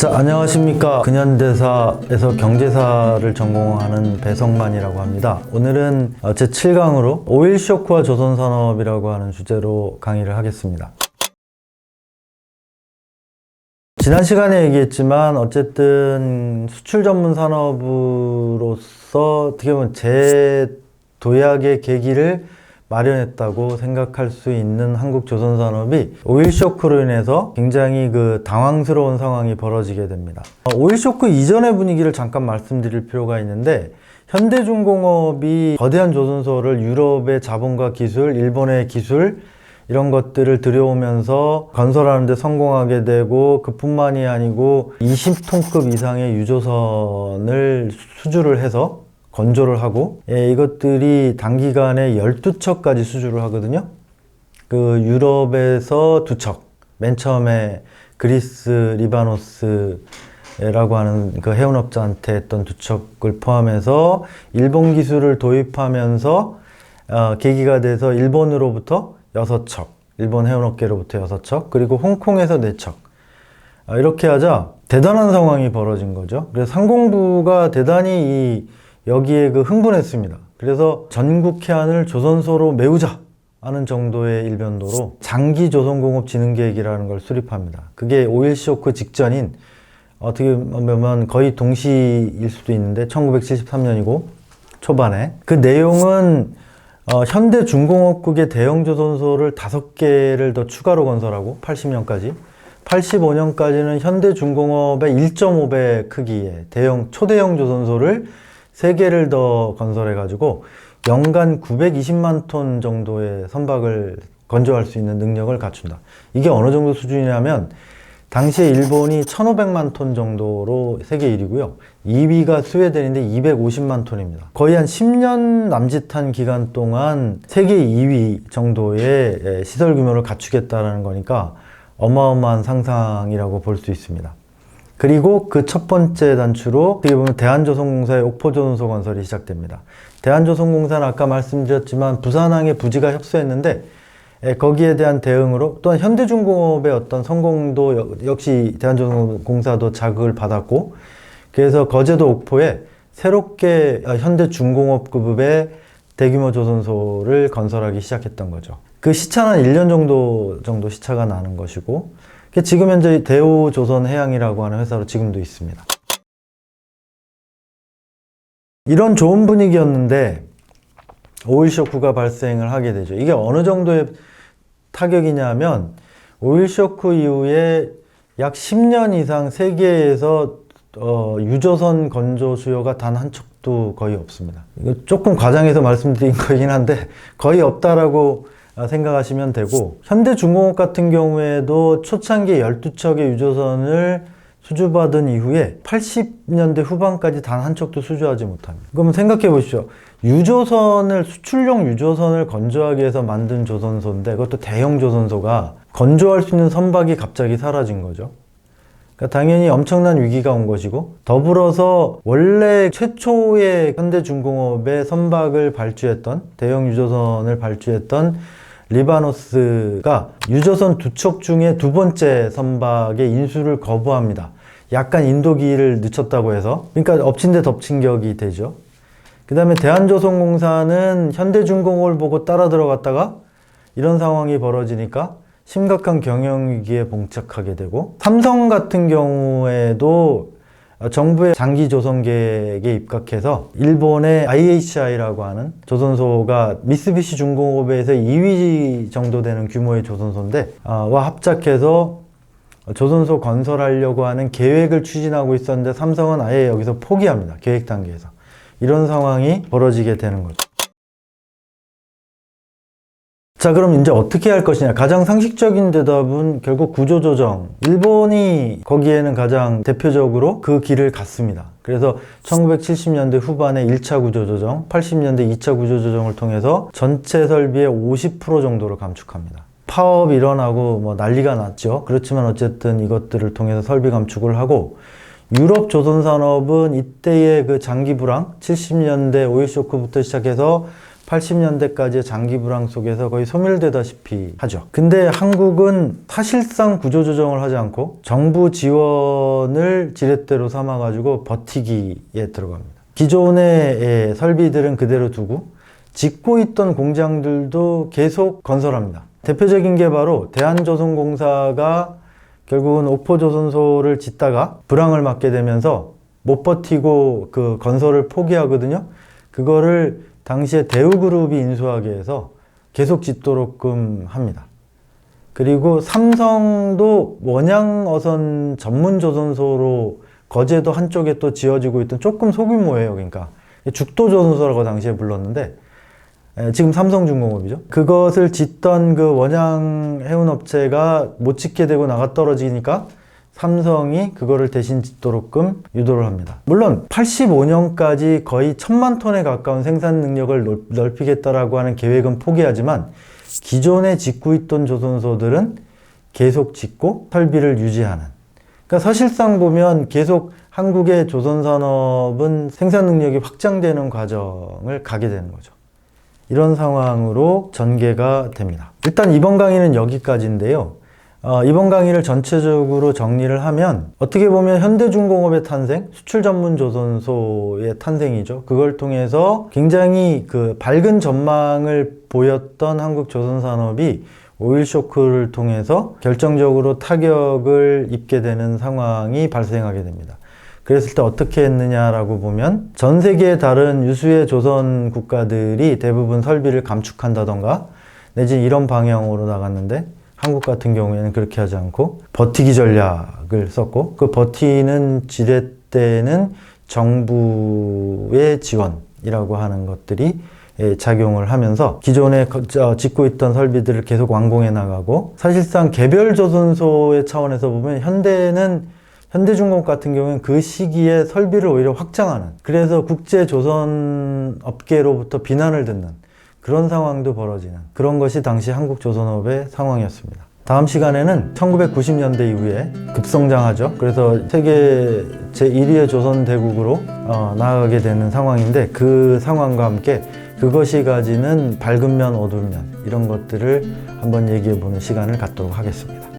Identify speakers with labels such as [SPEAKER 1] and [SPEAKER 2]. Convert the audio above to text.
[SPEAKER 1] 자, 안녕하십니까. 근현대사에서 경제사를 전공하는 배성만이라고 합니다. 오늘은 제 7강으로 오일 쇼크와 조선산업이라고 하는 주제로 강의를 하겠습니다. 지난 시간에 얘기했지만 어쨌든 수출 전문 산업으로서 어떻게 보면 재도약의 계기를 마련했다고 생각할 수 있는 한국 조선산업이 오일 쇼크로 인해서 굉장히 당황스러운 상황이 벌어지게 됩니다. 오일 쇼크 이전의 분위기를 잠깐 말씀드릴 필요가 있는데, 현대중공업이 거대한 조선소를 유럽의 자본과 기술, 일본의 기술 이런 것들을 들여오면서 건설하는 데 성공하게 되고, 그뿐만이 아니고 20톤급 이상의 유조선을 수주를 해서 건조를 하고, 이것들이 단기간에 12척까지 수주를 하거든요. 유럽에서 2척, 맨 처음에 그리스, 리바노스라고 하는 해운업자한테 했던 2척을 포함해서 일본 기술을 도입하면서 계기가 돼서 일본으로부터 6척, 일본 해운업계로부터 6척, 그리고 홍콩에서 4척. 이렇게 하자 대단한 상황이 벌어진 거죠. 그래서 상공부가 대단히 여기에 흥분했습니다. 그래서 전국 해안을 조선소로 메우자 하는 정도의 일변도로 장기 조선공업진흥계획이라는 걸 수립합니다. 그게 오일 쇼크 직전인, 어떻게 보면 거의 동시일 수도 있는데 1973년이고 초반에, 그 내용은 현대중공업국의 대형조선소를 5개를 더 추가로 건설하고 80년까지, 85년까지는 현대중공업의 1.5배 크기의 초대형 조선소를 3개를 더 건설해가지고 연간 920만 톤 정도의 선박을 건조할 수 있는 능력을 갖춘다. 이게 어느 정도 수준이냐면, 당시에 일본이 1500만 톤 정도로 세계 1위고요. 2위가 스웨덴인데 250만 톤입니다. 거의 한 10년 남짓한 기간 동안 세계 2위 정도의 시설 규모를 갖추겠다는 거니까 어마어마한 상상이라고 볼 수 있습니다. 그리고 그 첫 번째 단추로 어떻게 보면 대한조선공사의 옥포조선소 건설이 시작됩니다. 대한조선공사는 아까 말씀드렸지만 부산항에 부지가 협소했는데, 거기에 대한 대응으로 또한 현대중공업의 어떤 성공도 역시 대한조선공사도 자극을 받았고, 그래서 거제도 옥포에 새롭게 현대중공업급의 대규모 조선소를 건설하기 시작했던 거죠. 그 시차는 1년 정도 시차가 나는 것이고, 지금 현재 대우조선해양이라고 하는 회사로 지금도 있습니다. 이런 좋은 분위기였는데 오일 쇼크가 발생을 하게 되죠. 이게 어느 정도의 타격이냐면, 오일 쇼크 이후에 약 10년 이상 세계에서 유조선 건조 수요가 단 한 척도 거의 없습니다. 이거 조금 과장해서 말씀드린 거긴 한데 거의 없다라고 생각하시면 되고, 현대중공업 같은 경우에도 초창기 12척의 유조선을 수주받은 이후에 80년대 후반까지 단 한 척도 수주하지 못합니다. 그럼 생각해 보십시오. 수출용 유조선을 건조하기 위해서 만든 조선소인데, 그것도 대형 조선소가 건조할 수 있는 선박이 갑자기 사라진 거죠. 그러니까 당연히 엄청난 위기가 온 것이고, 더불어서 원래 최초의 현대중공업의 선박을 발주했던, 대형 유조선을 발주했던 리바노스가 유조선 2척 중에 2번째 선박의 인수를 거부합니다. 약간 인도기를 늦췄다고 해서. 그러니까 엎친 데 덮친 격이 되죠. 그 다음에 대한조선공사는 현대중공업을 보고 따라 들어갔다가 이런 상황이 벌어지니까 심각한 경영위기에 봉착하게 되고, 삼성 같은 경우에도 정부의 장기 조선 계획에 입각해서 일본의 IHI라고 하는 조선소가 미쓰비시 중공업에서 2위 정도 되는 규모의 조선소인데, 와 합작해서 조선소 건설하려고 하는 계획을 추진하고 있었는데, 삼성은 아예 여기서 포기합니다. 계획 단계에서. 이런 상황이 벌어지게 되는 거죠. 자, 그럼 이제 어떻게 할 것이냐. 가장 상식적인 대답은 결국 구조조정. 일본이 거기에는 가장 대표적으로 그 길을 갔습니다. 그래서 1970년대 후반에 1차 구조조정, 80년대 2차 구조조정을 통해서 전체 설비의 50% 정도를 감축합니다. 파업이 일어나고 난리가 났죠. 그렇지만 어쨌든 이것들을 통해서 설비 감축을 하고, 유럽 조선산업은 이때의 장기 불황, 70년대 오일 쇼크부터 시작해서 80년대까지의 장기 불황 속에서 거의 소멸되다시피 하죠. 근데 한국은 사실상 구조조정을 하지 않고 정부 지원을 지렛대로 삼아가지고 버티기에 들어갑니다. 기존의 설비들은 그대로 두고 짓고 있던 공장들도 계속 건설합니다. 대표적인 게 바로 대한조선공사가 결국은 옥포조선소를 짓다가 불황을 맞게 되면서 못 버티고 그 건설을 포기하거든요. 그거를 당시에 대우그룹이 인수하게 해서 계속 짓도록끔 합니다. 그리고 삼성도 원양어선 전문조선소로 거제도 한쪽에 또 지어지고 있던 조금 소규모예요. 그러니까 죽도조선소라고 당시에 불렀는데 지금 삼성중공업이죠. 그것을 짓던 그 원양 해운업체가 못 짓게 되고 나가 떨어지니까 삼성이 그거를 대신 짓도록끔 유도를 합니다. 물론 85년까지 거의 1000만 톤에 가까운 생산 능력을 넓히겠다라고 하는 계획은 포기하지만 기존에 짓고 있던 조선소들은 계속 짓고 설비를 유지하는. 그러니까 사실상 보면 계속 한국의 조선산업은 생산 능력이 확장되는 과정을 가게 되는 거죠. 이런 상황으로 전개가 됩니다. 일단 이번 강의는 여기까지인데요. 이번 강의를 전체적으로 정리를 하면 어떻게 보면 현대중공업의 탄생, 수출 전문 조선소의 탄생이죠. 그걸 통해서 굉장히 그 밝은 전망을 보였던 한국 조선산업이 오일 쇼크를 통해서 결정적으로 타격을 입게 되는 상황이 발생하게 됩니다. 그랬을 때 어떻게 했느냐라고 보면 전 세계의 다른 유수의 조선 국가들이 대부분 설비를 감축한다던가 내지 이런 방향으로 나갔는데 한국 같은 경우에는 그렇게 하지 않고 버티기 전략을 썼고 그 버티는 지렛대는 정부의 지원이라고 하는 것들이 작용을 하면서 기존에 짓고 있던 설비들을 계속 완공해 나가고 사실상 개별 조선소의 차원에서 보면 현대중공업 같은 경우는 그 시기에 설비를 오히려 확장하는 그래서 국제 조선 업계로부터 비난을 듣는 그런 상황도 벌어지는 그런 것이 당시 한국 조선업의 상황이었습니다. 다음 시간에는 1990년대 이후에 급성장하죠. 그래서 세계 제1위의 조선대국으로 나아가게 되는 상황인데 그 상황과 함께 그것이 가지는 밝은 면, 어두운 면 이런 것들을 한번 얘기해 보는 시간을 갖도록 하겠습니다.